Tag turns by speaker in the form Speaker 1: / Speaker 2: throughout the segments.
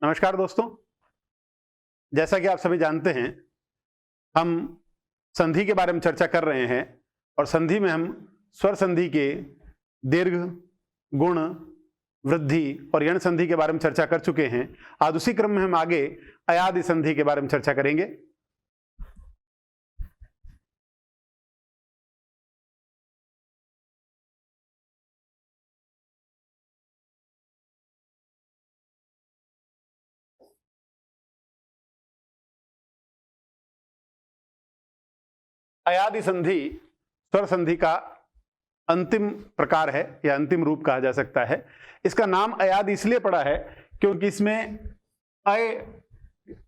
Speaker 1: नमस्कार दोस्तों, जैसा कि आप सभी जानते हैं, हम संधि के बारे में चर्चा कर रहे हैं और संधि में हम स्वर संधि के दीर्घ, गुण, वृद्धि और यण संधि के बारे में चर्चा कर चुके हैं। आज उसी क्रम में हम आगे अयादि संधि के बारे में चर्चा करेंगे। अयादि संधि स्वर संधि का अंतिम प्रकार है या अंतिम रूप कहा जा सकता है। इसका नाम अयादि इसलिए पड़ा है क्योंकि इसमें अय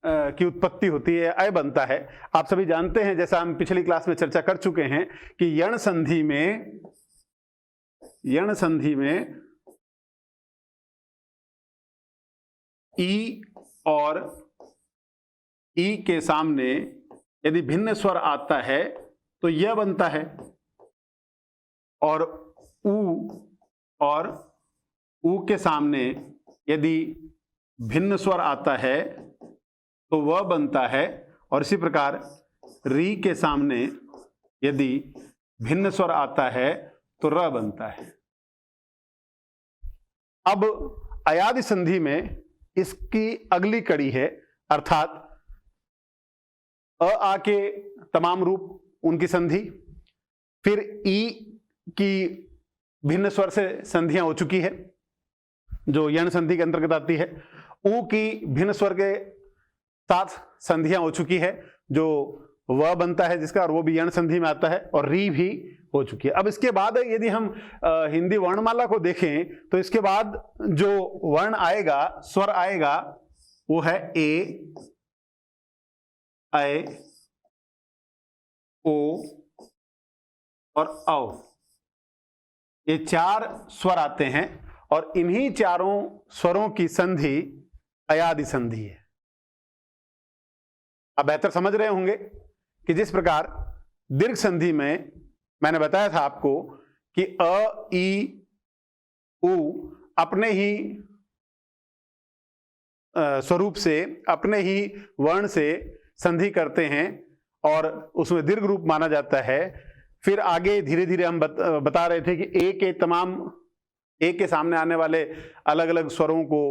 Speaker 1: की उत्पत्ति होती है, अय बनता है। आप सभी जानते हैं, जैसा हम पिछली क्लास में चर्चा कर चुके हैं कि यण संधि में ई और ई के सामने यदि भिन्न स्वर आता है तो यह बनता है, और ऊ के सामने यदि भिन्न स्वर आता है तो वह बनता है, और इसी प्रकार री के सामने यदि भिन्न स्वर आता है तो र बनता है। अब अयादि संधि में इसकी अगली कड़ी है, अर्थात आ के तमाम रूप उनकी संधि, फिर ई की भिन्न स्वर से संधियां हो चुकी है जो यण संधि के अंतर्गत आती है, ऊ की भिन्न स्वर के साथ संधियां हो चुकी है जो वह बनता है जिसका, और वो भी यण संधि में आता है, और री भी हो चुकी है। अब इसके बाद यदि हम हिंदी वर्णमाला को देखें तो इसके बाद जो वर्ण आएगा, स्वर आएगा, वो है ए, ऐ, ओ और औ। ये चार स्वर आते हैं और इन्हीं चारों स्वरों की संधि अयादि संधि है। अब बेहतर समझ रहे होंगे कि जिस प्रकार दीर्घ संधि में मैंने बताया था आपको कि अ, ई, उ अपने ही स्वरूप से, अपने ही वर्ण से संधि करते हैं और उसमें दीर्घ रूप माना जाता है। फिर आगे धीरे धीरे हम बता रहे थे कि ए के सामने आने वाले अलग अलग स्वरों को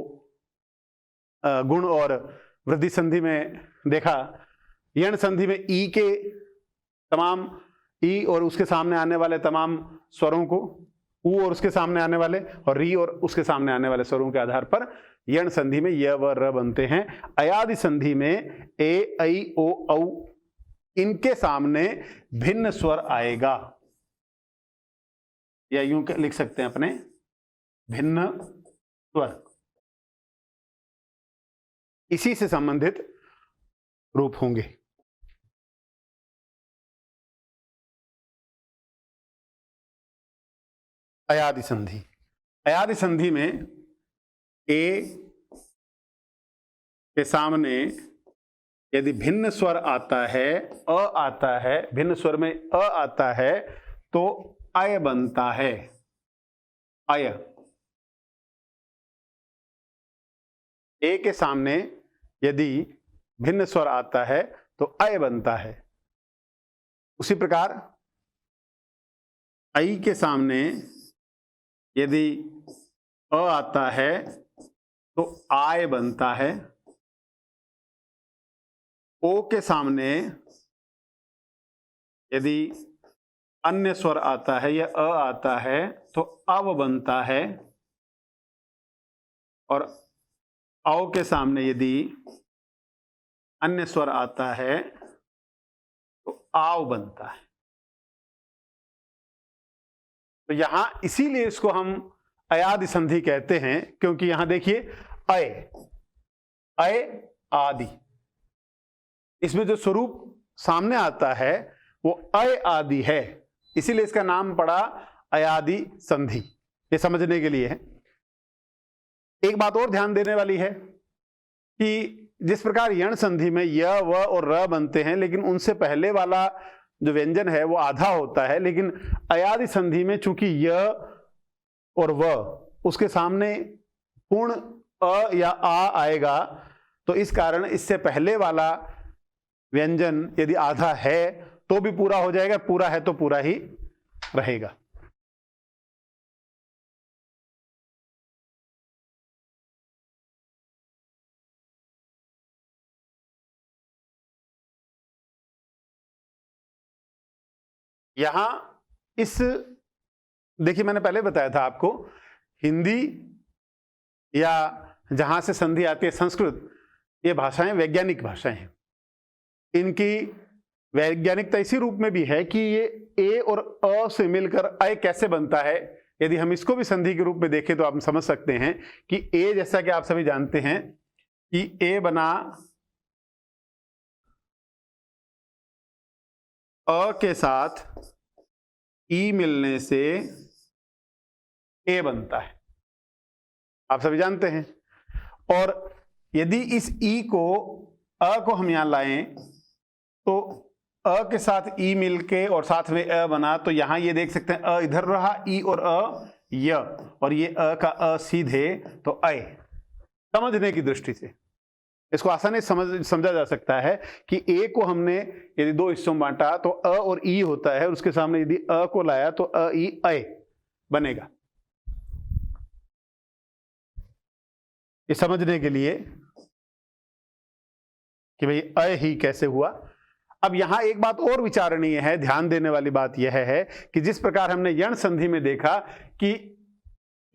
Speaker 1: गुण और वृद्धि संधि में देखा। यण संधि में ई के तमाम, ई और उसके सामने आने वाले तमाम स्वरों को, ऊ और उसके सामने आने वाले, और री और उसके सामने आने वाले स्वरों के आधार पर यण संधि में य व र बनते हैं। अयादि संधि में ए, ऐ, ओ, औ इनके सामने भिन्न स्वर आएगा, या यूं लिख सकते हैं अपने भिन्न स्वर। इसी से संबंधित रूप होंगे। अयादि संधि, अयादि संधि में ए के सामने यदि भिन्न स्वर आता है, अ आता है, भिन्न स्वर में अ आता है तो अय बनता है, अय। ए के सामने यदि भिन्न स्वर आता है तो अय बनता है। उसी प्रकार ऐ के सामने यदि अ आता है तो आय बनता है। ओ के सामने यदि अन्य स्वर आता है या अ आता है तो अव बनता है, और औ के सामने यदि अन्य स्वर आता है तो आव बनता है। तो यहां इसीलिए इसको हम अयादि संधि कहते हैं, क्योंकि यहां देखिए अय, अय आदि, इसमें जो स्वरूप सामने आता है वो अय आदि है, इसीलिए इसका नाम पड़ा अयादि संधि। ये समझने के लिए है। एक बात और ध्यान देने वाली है कि जिस प्रकार यण संधि में य, व और र बनते हैं, लेकिन उनसे पहले वाला जो व्यंजन है वो आधा होता है, लेकिन अयादि संधि में चूंकि य और व उसके सामने पूर्ण अ या आ आएगा, तो इस कारण इससे पहले वाला व्यंजन यदि आधा है तो भी पूरा हो जाएगा, पूरा है तो पूरा ही रहेगा। यहां इस, देखिए मैंने पहले बताया था आपको, हिंदी या जहां से संधि आती है संस्कृत, ये भाषाएं वैज्ञानिक भाषाएं हैं। इनकी वैज्ञानिकता इसी रूप में भी है कि ये ए और अ से मिलकर अय कैसे बनता है। यदि हम इसको भी संधि के रूप में देखें तो आप समझ सकते हैं कि ए, जैसा कि आप सभी जानते हैं कि ए बना अ के साथ ई मिलने से ए बनता है, आप सभी जानते हैं। और यदि इस ई को, अ को हम यहां लाएं तो अ के साथ ई मिलके और साथ में अ बना, तो यहां ये देख सकते हैं अ इधर रहा, ई और अ य, और ये अ का अ सीधे तो अय। समझने की दृष्टि से इसको आसानी से समझा जा सकता है कि ए को हमने यदि दो हिस्सों में बांटा तो अ और ई होता है, उसके सामने यदि अ को लाया तो अ ई अय बनेगा। ये समझने के लिए कि भाई अय ही कैसे हुआ। अब यहां एक बात और विचारणीय है, ध्यान देने वाली बात यह है कि जिस प्रकार हमने यण संधि में देखा कि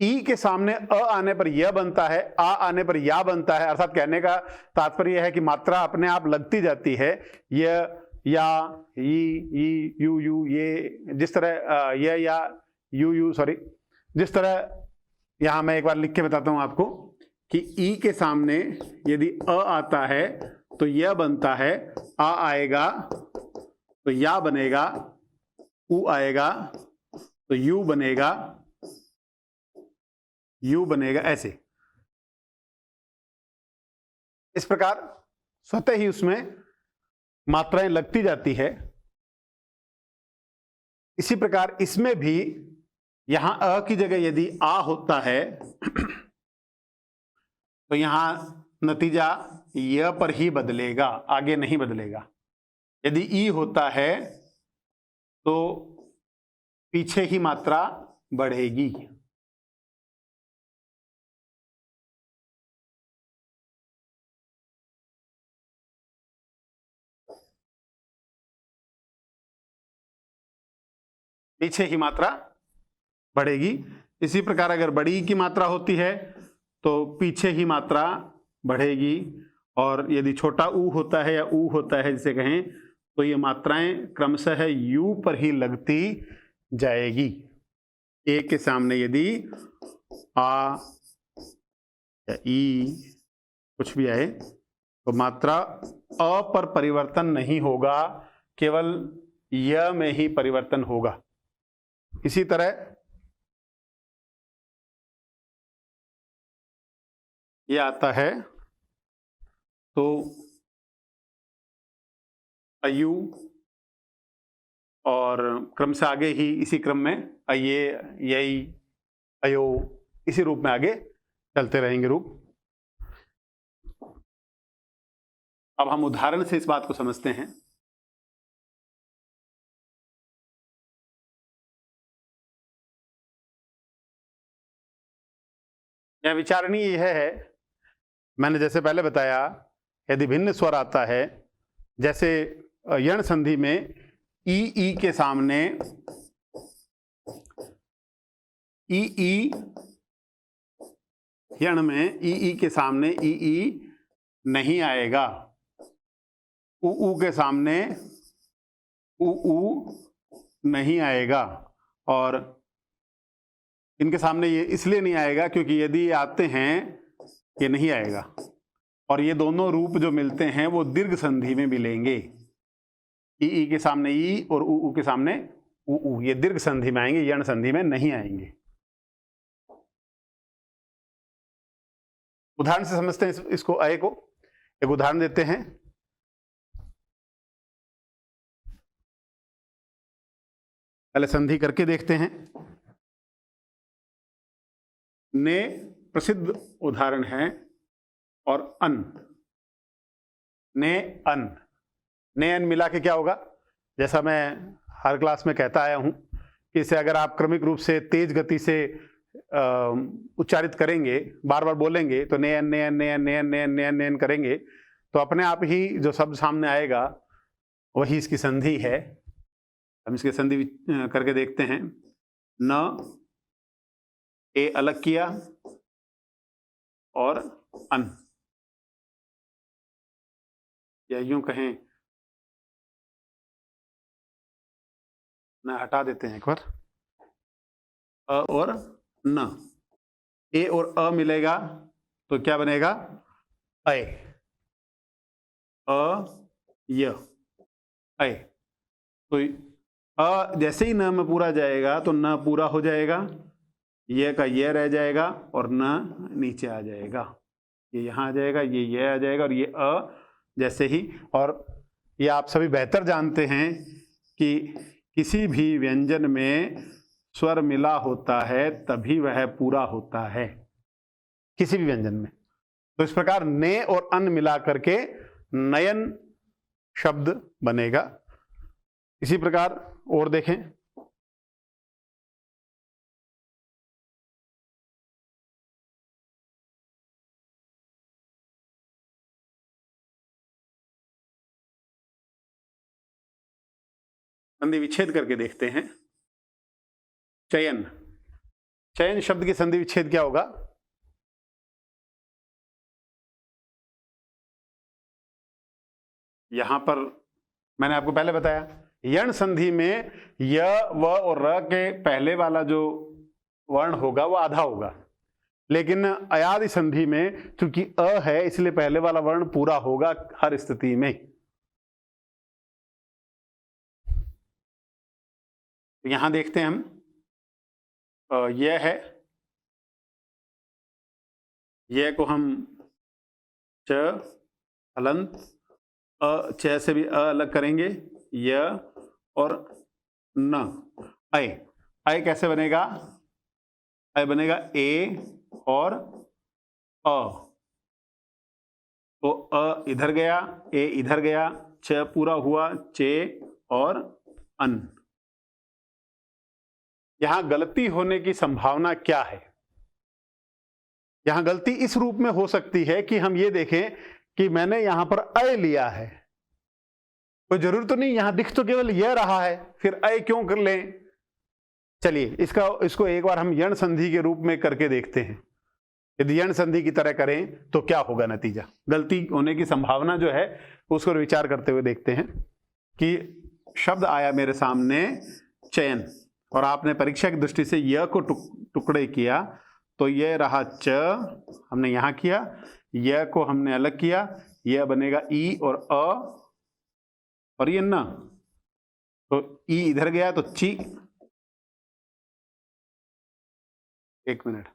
Speaker 1: ई के सामने अ आने पर यह बनता है, आ आने पर या बनता है, अर्थात कहने का तात्पर्य यह है कि मात्रा अपने आप लगती जाती है। यह, या, ई, यू, यू, ये, जिस तरह यह, या, यू, सॉरी, जिस तरह यहां मैं एक बार लिख के बताता हूं आपको कि ई के सामने यदि अ आता है तो यह बनता है, आ आएगा तो या बनेगा, उ आएगा तो यू बनेगा, यू बनेगा, ऐसे। इस प्रकार स्वतः ही उसमें मात्राएं लगती जाती है। इसी प्रकार इसमें भी यहां अ की जगह यदि आ होता है तो यहां नतीजा य पर ही बदलेगा, आगे नहीं बदलेगा। यदि ई होता है तो पीछे ही मात्रा बढ़ेगी। पीछे ही मात्रा बढ़ेगी। इसी प्रकार अगर बड़ी की मात्रा होती है तो पीछे ही मात्रा बढ़ेगी, और यदि छोटा ऊ होता है या ऊ होता है जिसे कहें, तो ये मात्राएं क्रमशः यू पर ही लगती जाएगी। ए के सामने यदि आ या ई कुछ भी आए तो मात्रा अ पर परिवर्तन नहीं होगा, केवल य में ही परिवर्तन होगा। इसी तरह ये आता है तो अयु, और क्रम से आगे ही इसी क्रम में अये, यई, अयो, इसी रूप में आगे चलते रहेंगे रूप। अब हम उदाहरण से इस बात को समझते हैं। यह विचारणीय यह है, मैंने जैसे पहले बताया, यदि भिन्न स्वर आता है, जैसे यण संधि में ई के सामने ई, यण में ई के सामने ई नहीं आएगा, उ के सामने उ नहीं आएगा, और इनके सामने ये इसलिए नहीं आएगा क्योंकि यदि ये आते हैं ये नहीं आएगा, और ये दोनों रूप जो मिलते हैं वो दीर्घ संधि में मिलेंगे। ई के सामने ई और उ के सामने उ, ये दीर्घ संधि में आएंगे, यण संधि में नहीं आएंगे। उदाहरण से समझते हैं इसको, अय को एक उदाहरण देते हैं। पहले संधि करके देखते हैं। ने प्रसिद्ध उदाहरण है और अन, ने अन, ने अन मिला के क्या होगा, जैसा मैं हर क्लास में कहता आया हूं कि इसे अगर आप क्रमिक रूप से तेज गति से उच्चारित करेंगे, बार बार बोलेंगे, तो ने अन ने अन ने अन ने अन ने अन ने अन ने अन करेंगे तो अपने आप ही जो शब्द सामने आएगा वही इसकी संधि है। हम इसकी संधि करके देखते हैं। न, ए अलग किया और अन, या यूं कहें, न हटा देते हैं एक बार, अ और न, ए और अ मिलेगा तो क्या बनेगा, अय, अ य, अय। तो अ जैसे ही न में पूरा जाएगा तो न पूरा हो जाएगा, ये का ये रह जाएगा और न नीचे आ जाएगा, ये यहाँ आ जाएगा, ये आ जाएगा और ये अ जैसे ही। और ये आप सभी बेहतर जानते हैं कि किसी भी व्यंजन में स्वर मिला होता है तभी वह पूरा होता है, किसी भी व्यंजन में। तो इस प्रकार ने और अन मिला करके नयन शब्द बनेगा। इसी प्रकार और देखें, संधि विच्छेद करके देखते हैं। चयन, चयन शब्द की संधि विच्छेद क्या होगा, यहां पर मैंने आपको पहले बताया, यण संधि में य, व और र के पहले वाला जो वर्ण होगा वो आधा होगा, लेकिन अयादि संधि में चूंकि अ है इसलिए पहले वाला वर्ण पूरा होगा हर स्थिति में। यहां देखते हैं हम, यह है, यह को हम च हलंत अ, च से भी अ अलग करेंगे, य और न, अय, अय कैसे बनेगा, अय बनेगा ए और अ, तो अ इधर गया, ए इधर गया, च पूरा हुआ, चे और अन। यहां गलती होने की संभावना क्या है, यहां गलती इस रूप में हो सकती है कि हम ये देखें कि मैंने यहां पर अय लिया है, कोई जरूरत तो नहीं, यहां दिख तो केवल यह रहा है, फिर अय क्यों कर लें। चलिए इसको एक बार हम यण संधि के रूप में करके देखते हैं। यदि यण संधि की तरह करें तो क्या होगा नतीजा, गलती होने की संभावना जो है उसको विचार करते हुए देखते हैं कि शब्द आया मेरे सामने चयन, और आपने परीक्षा की दृष्टि से य को टुकड़े किया, तो यह रहा च, हमने यहां किया, यह को हमने अलग किया, यह बनेगा ई और अ, और ये न, तो ई इधर गया तो ची, एक मिनट,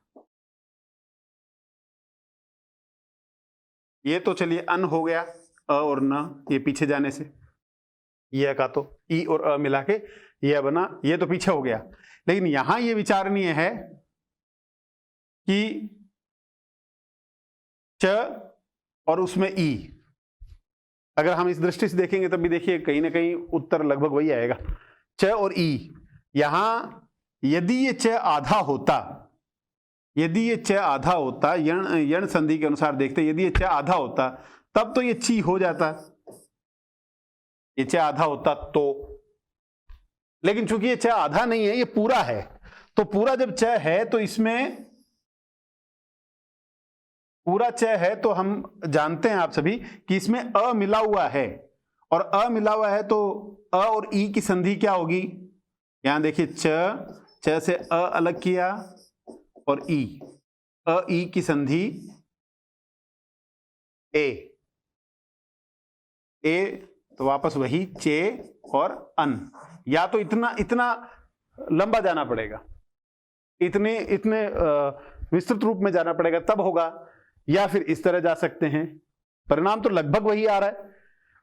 Speaker 1: ये तो चलिए अन हो गया, अ और न ये पीछे जाने से, यह का तो ई और अ मिला के यह बना, ये तो पीछे हो गया। लेकिन यहां ये विचारणीय है कि च और उसमें ई, अगर हम इस दृष्टि से देखेंगे तब भी देखिए कहीं ना कहीं उत्तर लगभग वही आएगा, च और ई। यहां यदि ये च आधा होता, यदि ये च आधा होता, यण संधि के अनुसार देखते, यदि ये च आधा होता तब तो ये ची हो जाता, ये च आधा होता तो, लेकिन चूंकि ये च आधा नहीं है, ये पूरा है, तो पूरा जब च है तो इसमें पूरा च है तो हम जानते हैं आप सभी कि इसमें अ मिला हुआ है, और अ मिला हुआ है तो अ और ई की संधि क्या होगी, यहां देखिए च से अ अलग किया और ई, अ ई की संधि ए, तो वापस वही चे और अन। या तो इतना लंबा जाना पड़ेगा, इतने विस्तृत रूप में जाना पड़ेगा तब होगा, या फिर इस तरह जा सकते हैं, परिणाम तो लगभग वही आ रहा है।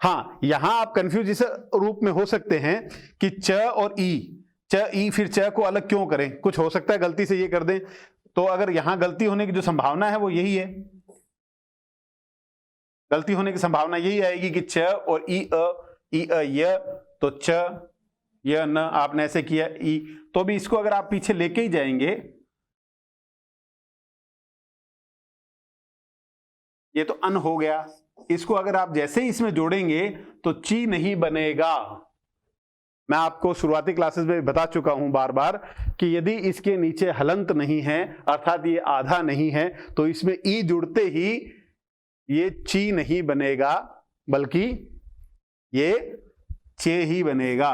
Speaker 1: हाँ, यहां आप कंफ्यूज इस रूप में हो सकते हैं कि च और ई, च ई फिर च को अलग क्यों करें, कुछ हो सकता है गलती से ये कर दें, तो अगर यहां गलती होने की जो संभावना है वो यही है, गलती होने की संभावना यही आएगी कि च और ई अ य, तो च य न, आपने ऐसे किया ई, तो भी इसको अगर आप पीछे लेके ही जाएंगे, ये तो अन हो गया, इसको अगर आप जैसे ही इसमें जोड़ेंगे तो ची नहीं बनेगा। मैं आपको शुरुआती क्लासेस में बता चुका हूं बार बार कि यदि इसके नीचे हलंत नहीं है, अर्थात ये आधा नहीं है, तो इसमें ई जुड़ते ही ये ची नहीं बनेगा, बल्कि ये चे ही बनेगा।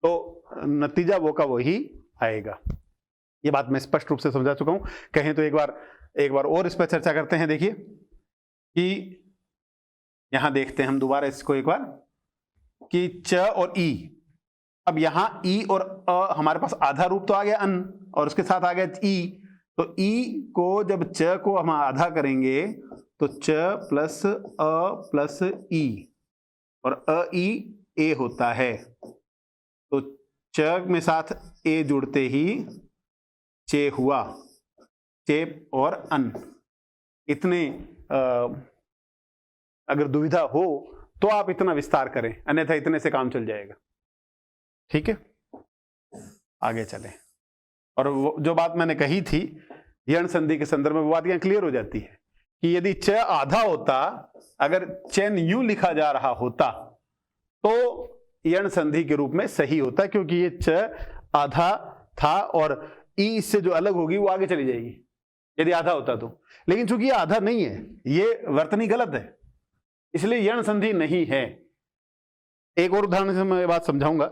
Speaker 1: तो नतीजा वो का वही आएगा। ये बात मैं स्पष्ट रूप से समझा चुका हूं। कहें तो एक बार और इस पर चर्चा करते हैं। देखिए कि यहां देखते हैं हम दोबारा इसको एक बार कि च और ई, अब यहां ई और अ हमारे पास आधा रूप तो आ गया अन, और उसके साथ आ गया ई, तो ई को जब च को हम आधा करेंगे तो च प्लस अ प्लस ई, और अ ई ए होता है, तो च में साथ ए जुड़ते ही चे हुआ, चेप और अन। इतने अगर दुविधा हो तो आप इतना विस्तार करें, अन्यथा इतने से काम चल जाएगा। ठीक है, आगे चलें। और जो बात मैंने कही थी यण संधि के संदर्भ में, वो बात यहां क्लियर हो जाती है कि यदि च आधा होता, अगर चैन यूं लिखा जा रहा होता तो यण संधि के रूप में सही होता, क्योंकि ये च आधा था और ई इससे जो अलग होगी वो आगे चली जाएगी यदि आधा होता तो। लेकिन चूंकि ये आधा नहीं है, ये वर्तनी गलत है, इसलिए यण संधि नहीं है। एक और उदाहरण से मैं बात समझाऊंगा।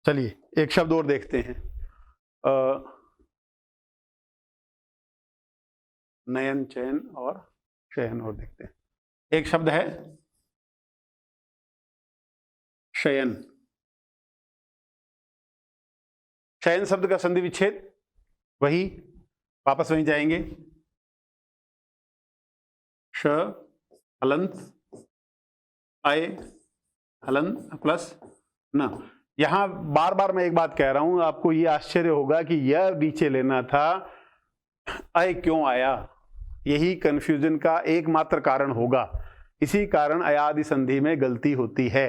Speaker 1: चलिए एक शब्द और देखते हैं, नयन चैन और शयन और देखते हैं। एक शब्द है शयन। शयन शब्द का संधि विच्छेद वही, वापस वहीं जाएंगे, श हलंत आय हलंत प्लस न। यहां बार बार मैं एक बात कह रहा हूं, आपको यह आश्चर्य होगा कि यह नीचे लेना था, अय क्यों आया, यही कंफ्यूजन का एकमात्र कारण होगा। इसी कारण अयादि संधि में गलती होती है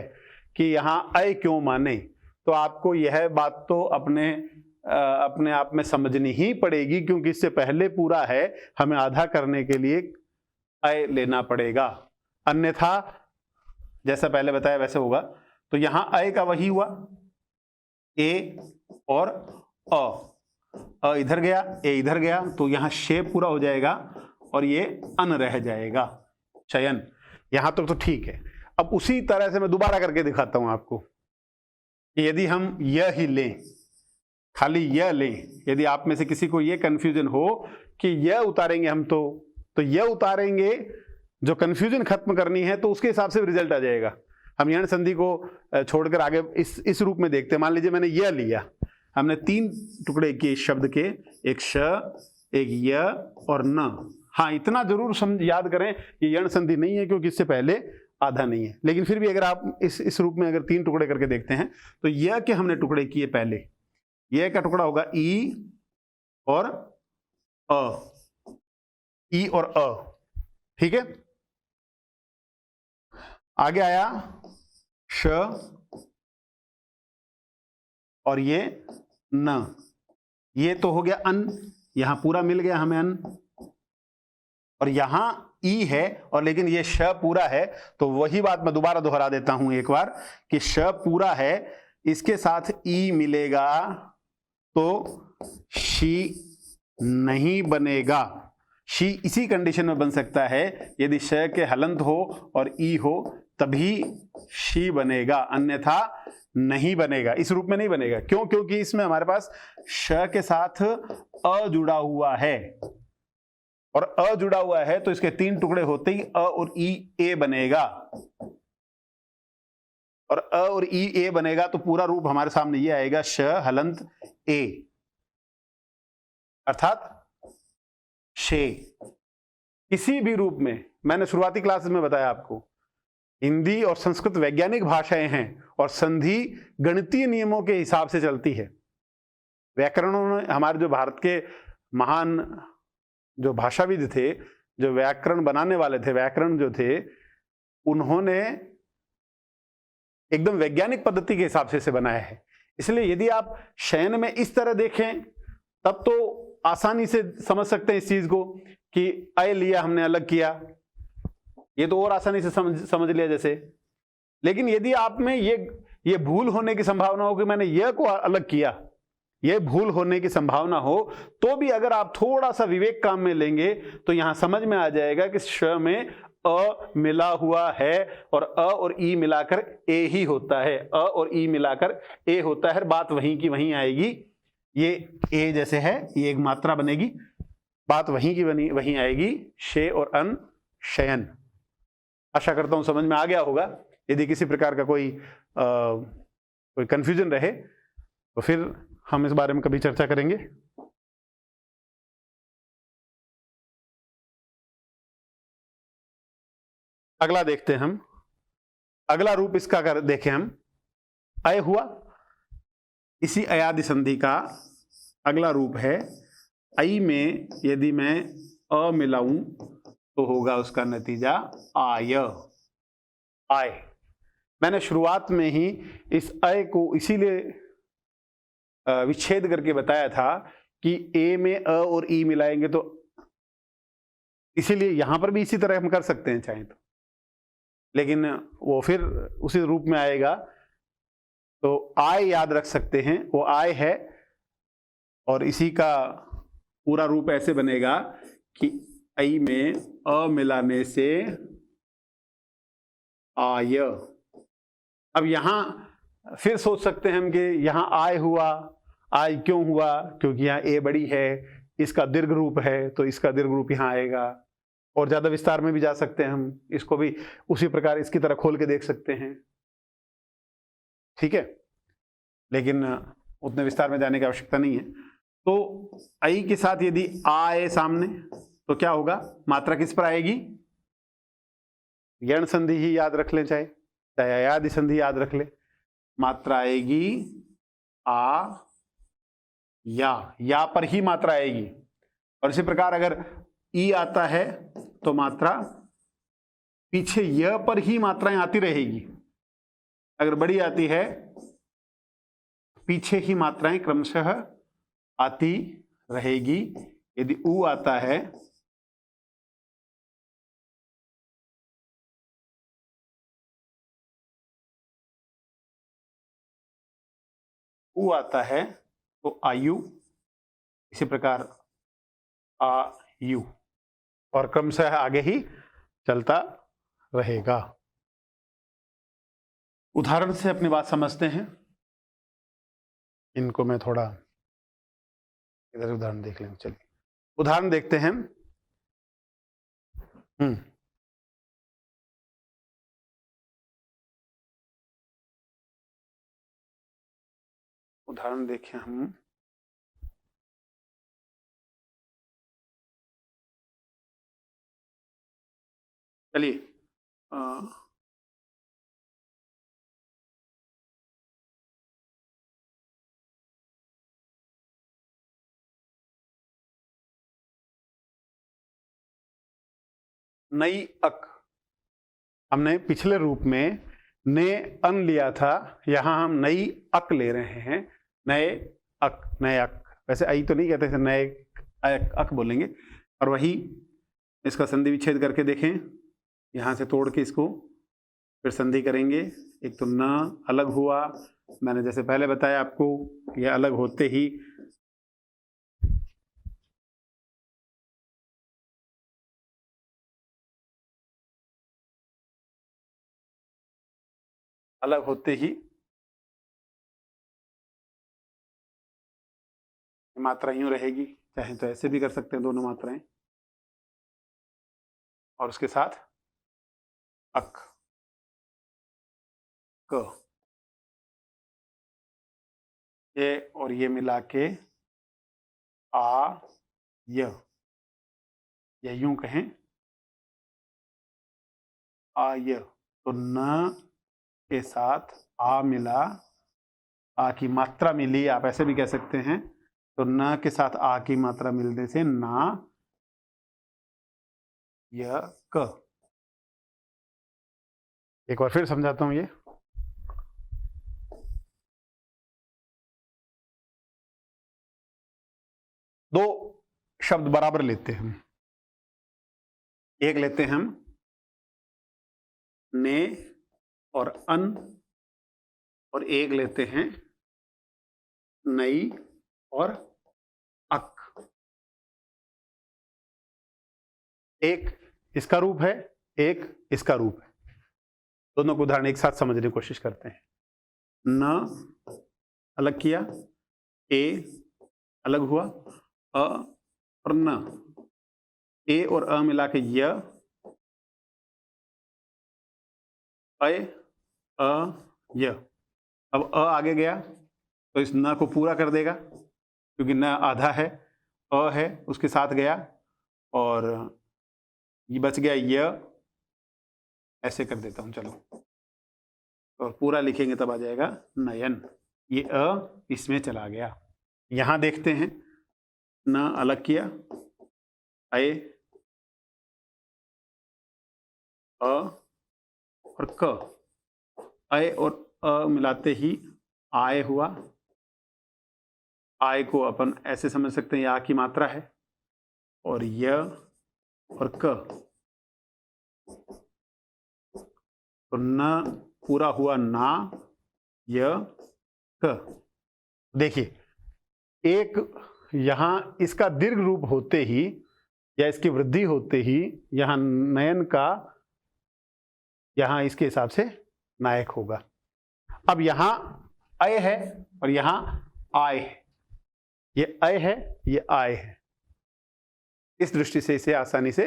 Speaker 1: कि यहां अय क्यों माने। तो आपको यह बात तो अपने आप में समझनी ही पड़ेगी, क्योंकि इससे पहले पूरा है, हमें आधा करने के लिए अय लेना पड़ेगा, अन्यथा जैसा पहले बताया वैसे होगा। तो यहां अय का वही हुआ, ए और अ इधर गया, ए इधर गया, तो यहां शेप पूरा हो जाएगा और ये अन रह जाएगा, चयन। यहां तक तो ठीक है। अब उसी तरह से मैं दोबारा करके दिखाता हूं आपको कि यदि हम यह ही लें, खाली यह लें, यदि आप में से किसी को यह कंफ्यूजन हो कि यह उतारेंगे हम तो यह उतारेंगे, जो कंफ्यूजन खत्म करनी है, तो उसके हिसाब से रिजल्ट आ जाएगा। हम यण संधि को छोड़कर आगे इस रूप में देखते हैं। मान लीजिए मैंने यह लिया, हमने 3 टुकड़े किए इस शब्द के, एक श, एक य और न। हाँ, इतना जरूर याद करें कि यण संधि नहीं है, क्योंकि इससे पहले आधा नहीं है। लेकिन फिर भी अगर आप इस रूप में अगर 3 टुकड़े करके देखते हैं, तो यह के हमने टुकड़े किए पहले, यह का टुकड़ा होगा ई और अ, ई और अ, ठीक है। आगे आया श और ये न, ये तो हो गया अन, यहां पूरा मिल गया हमें अन, और यहां ई है और लेकिन ये श पूरा है। तो वही बात मैं दोबारा दोहरा देता हूं एक बार कि श पूरा है, इसके साथ ई मिलेगा तो शी नहीं बनेगा। शी इसी कंडीशन में बन सकता है यदि श के हलंत हो और ई हो, तभी शी बनेगा, अन्यथा नहीं बनेगा, इस रूप में नहीं बनेगा। क्यों? क्योंकि इसमें हमारे पास श के साथ अ जुड़ा हुआ है, और अ जुड़ा हुआ है तो इसके 3 टुकड़े होते ही अ और ई ए बनेगा, और अ और ई ए बनेगा तो पूरा रूप हमारे सामने ये आएगा श हलंत ए, अर्थात शे। किसी भी रूप में, मैंने शुरुआती क्लासेस में बताया आपको, हिंदी और संस्कृत वैज्ञानिक भाषाएं हैं और संधि गणितीय नियमों के हिसाब से चलती है। व्याकरणों ने, हमारे जो भारत के महान जो भाषाविद थे, जो व्याकरण बनाने वाले थे, व्याकरण जो थे, उन्होंने एकदम वैज्ञानिक पद्धति के हिसाब से इसे बनाया है। इसलिए यदि आप शयन में इस तरह देखें तब तो आसानी से समझ सकते हैं इस चीज को कि अय लिया हमने, अलग किया, ये तो और आसानी से समझ लिया जैसे। लेकिन यदि आप में ये भूल होने की संभावना हो कि मैंने यह को अलग किया, ये भूल होने की संभावना हो, तो भी अगर आप थोड़ा सा विवेक काम में लेंगे तो यहां समझ में आ जाएगा कि श में अ मिला हुआ है और अ और ई मिलाकर ए ही होता है, अ और ई मिलाकर ए होता है, बात वहीं की वहीं आएगी। ये ए जैसे है, ये एक मात्रा बनेगी, बात वहीं की वहीं आएगी, शे और अन, शयन। आशा करता हूं समझ में आ गया होगा। यदि किसी प्रकार का कोई कंफ्यूजन रहे तो फिर हम इस बारे में कभी चर्चा करेंगे। अगला देखते हैं हम, अगला रूप इसका देखें हम, अय हुआ, इसी अयादि संधि का अगला रूप है अई में यदि मैं अ मिलाऊं तो होगा उसका नतीजा आय। आय मैंने शुरुआत में ही इस अय को इसीलिए विच्छेद करके बताया था कि ए में अ और ई मिलाएंगे तो, इसीलिए यहां पर भी इसी तरह हम कर सकते हैं चाहे तो, लेकिन वो फिर उसी रूप में आएगा। तो आय याद रख सकते हैं, वो आय है और इसी का पूरा रूप ऐसे बनेगा कि आई में अ मिलाने से आय। अब यहां फिर सोच सकते हैं हम कि यहां आय हुआ, आय क्यों हुआ, क्योंकि यहां ए बड़ी है, इसका दीर्घ रूप है तो इसका दीर्घ रूप यहां आएगा। और ज्यादा विस्तार में भी जा सकते हैं हम, इसको भी उसी प्रकार इसकी तरह खोल के देख सकते हैं, ठीक है, लेकिन उतने विस्तार में जाने की आवश्यकता नहीं है। तो आई के साथ यदि आए सामने तो क्या होगा, मात्रा किस पर आएगी, यण संधि ही याद रख लें, चाहे अयादि संधि याद रख ले, मात्रा आएगी आ या पर ही मात्रा आएगी। और इसी प्रकार अगर ई आता है तो मात्रा पीछे य पर ही मात्राएं आती रहेगी, अगर बड़ी आती है पीछे ही मात्राएं क्रमशः आती रहेगी। यदि ऊ आता है तो आयु, इसी प्रकार आयु, और क्रमशः आगे ही चलता रहेगा। उदाहरण से अपनी बात समझते हैं। इनको मैं थोड़ा इधर उदाहरण देख लेंगे, चलिए उदाहरण देखते हैं। उदाहरण देखें हम, चलिए नई अक, हमने पिछले रूप में ने अन लिया था, यहां हम नई अक ले रहे हैं, नए अक, नए अक, वैसे आई तो नहीं कहते थे, नए अक बोलेंगे। और वही इसका संधि विच्छेद करके देखें, यहां से तोड़ के इसको फिर संधि करेंगे। एक तो न अलग हुआ, मैंने जैसे पहले बताया आपको, यह अलग होते ही मात्रा यूं रहेगी, चाहे तो ऐसे भी कर सकते हैं दोनों मात्राएं, और उसके साथ अक, क, ये और ये मिला के आ य, या यूं कहें आय, तो न के साथ आ मिला, आ की मात्रा मिली, आप ऐसे भी कह सकते हैं। तो न के साथ आ की मात्रा मिलने से ना य क। एक बार फिर समझाता हूं ये। दो शब्द बराबर लेते हैं हम। एक लेते हैं हम ने और अन, और एक लेते हैं नई और अक। एक इसका रूप है, एक इसका रूप है। दोनों को उदाहरण एक साथ समझने की कोशिश करते हैं। न अलग किया, ए अलग हुआ, अ और न, ए और अ मिला के य, अय अ य। अब अ आगे गया तो इस न को पूरा कर देगा, क्योंकि न आधा है, अ है उसके साथ गया, और ये बच गया य। ऐसे कर देता हूं चलो, और पूरा लिखेंगे तब आ जाएगा नयन। ये अ इसमें चला गया। यहां देखते हैं, न अलग किया, अय अ और क। अय और अ मिलाते ही आय हुआ। आय को अपन ऐसे समझ सकते हैं, आ की मात्रा है, और य और क। तो न पूरा हुआ ना य क। देखिए, एक यहां इसका दीर्घ रूप होते ही या इसकी वृद्धि होते ही यहां नयन का यहां इसके हिसाब से नायक होगा। अब यहां अय है और यहां आय है, ये अय है, ये आय है। इस दृष्टि से इसे आसानी से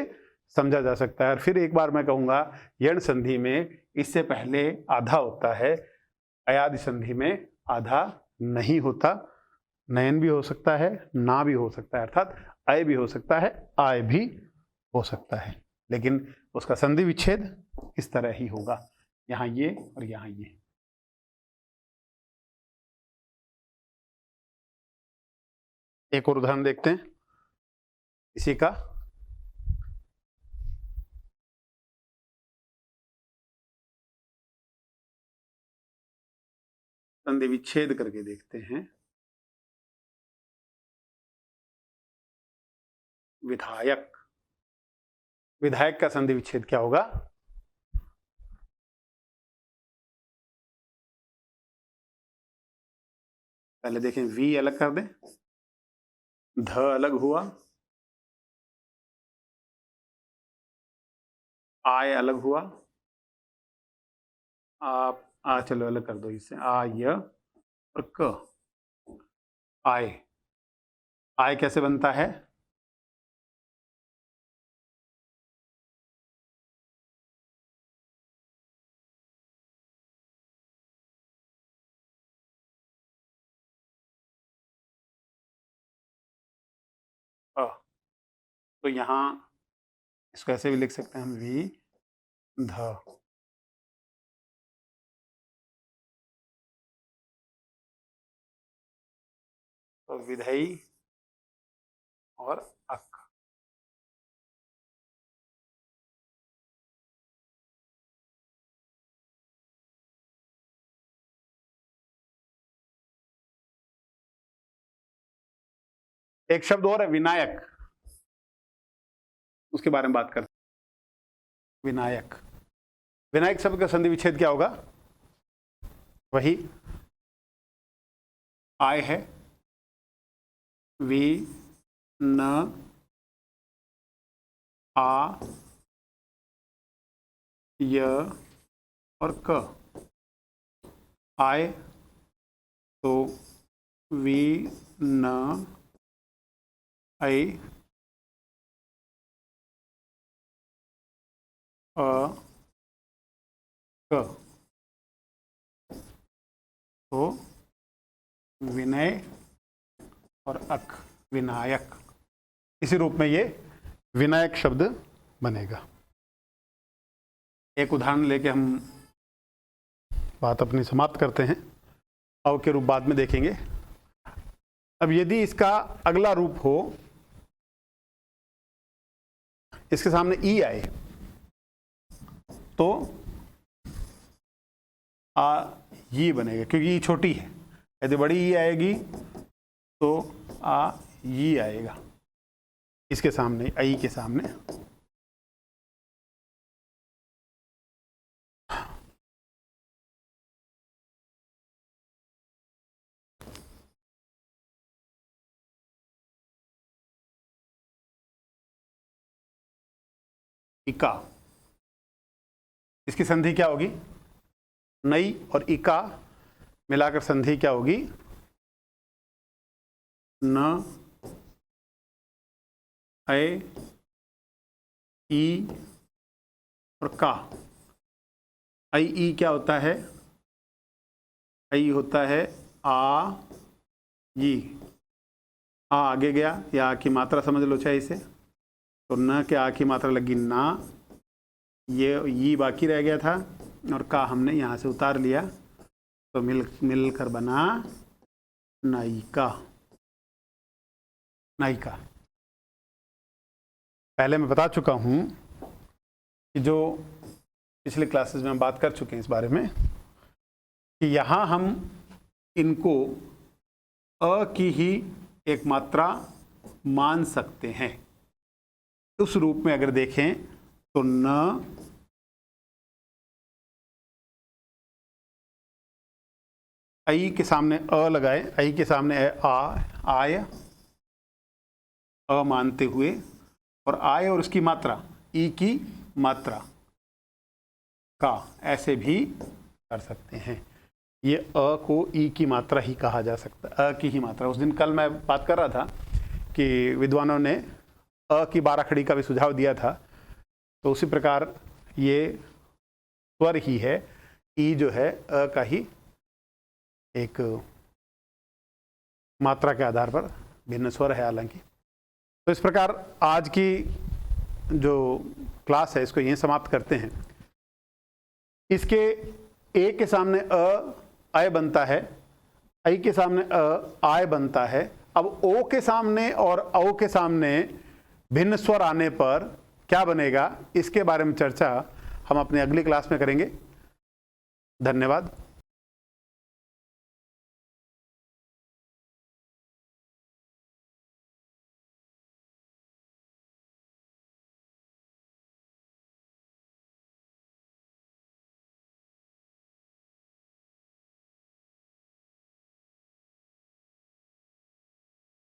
Speaker 1: समझा जा सकता है। और फिर एक बार मैं कहूंगा, यण संधि में इससे पहले आधा होता है, अयादि संधि में आधा नहीं होता। नयन भी हो सकता है, ना भी हो सकता है, अर्थात अय भी हो सकता है, आय भी हो सकता है, लेकिन उसका संधि विच्छेद इस तरह ही होगा, यहां ये और यहां ये। एक और उदाहरण देखते हैं इसी का। संधि विच्छेद करके देखते हैं। विधायक, विधायक का संधि विच्छेद क्या होगा? पहले देखें, वी अलग कर दें, ध अलग हुआ, आय अलग हुआ, आप चलो अलग कर दो इससे, आ य और क। आय, आय कैसे बनता है? अ। तो यहां इसको ऐसे भी लिख सकते हैं हम, वी ध। तो विधेयी और अक। एक शब्द और है, विनायक, उसके बारे में बात करते हैं। विनायक, विनायक शब्द का संधि विच्छेद क्या होगा? वही आय है, वी न आ य और क। आय तो वी न ऐ अ क। तो विनय और अक, विनायक। इसी रूप में ये विनायक शब्द बनेगा। एक उदाहरण लेके हम बात अपनी समाप्त करते हैं। अव के रूप बाद में देखेंगे। अब यदि इसका अगला रूप हो, इसके सामने ई आए तो ये बनेगा, क्योंकि ये छोटी है। यदि बड़ी ई आएगी तो ये आएगा इसके सामने, आई के सामने। इका, इसकी संधि क्या होगी? नई और इका मिलाकर संधि क्या होगी? न, ए, ई और का। आई ई क्या होता है? आई होता है आ, ई। आ आगे गया, या आ की मात्रा समझ लो चाहे इसे, तो न के आ की मात्रा लगी ना, ये बाकी रह गया था, और का हमने यहाँ से उतार लिया, तो मिलकर बना नायिका। नायिका। पहले मैं बता चुका हूँ कि जो पिछले क्लासेस में हम बात कर चुके हैं इस बारे में, कि यहाँ हम इनको अ की ही एक मात्रा मान सकते हैं। उस रूप में अगर देखें तो न, आई के सामने अ लगाए, आई के सामने आय, अ मानते हुए, और आय और उसकी मात्रा ई की मात्रा का, ऐसे भी कर सकते हैं। ये अ को ई की मात्रा ही कहा जा सकता है, अ की ही मात्रा। उस दिन कल मैं बात कर रहा था कि विद्वानों ने अ की 12 खड़ी का भी सुझाव दिया था, तो उसी प्रकार ये स्वर ही है, ई जो है अ का ही एक मात्रा के आधार पर भिन्न स्वर है हालांकि। तो इस प्रकार आज की जो क्लास है इसको यहीं समाप्त करते हैं। इसके ए के सामने आय बनता है, आई के सामने आय बनता है। अब ओ के सामने और औ के सामने भिन्न स्वर आने पर क्या बनेगा, इसके बारे में चर्चा हम अपने अगली क्लास में करेंगे। धन्यवाद।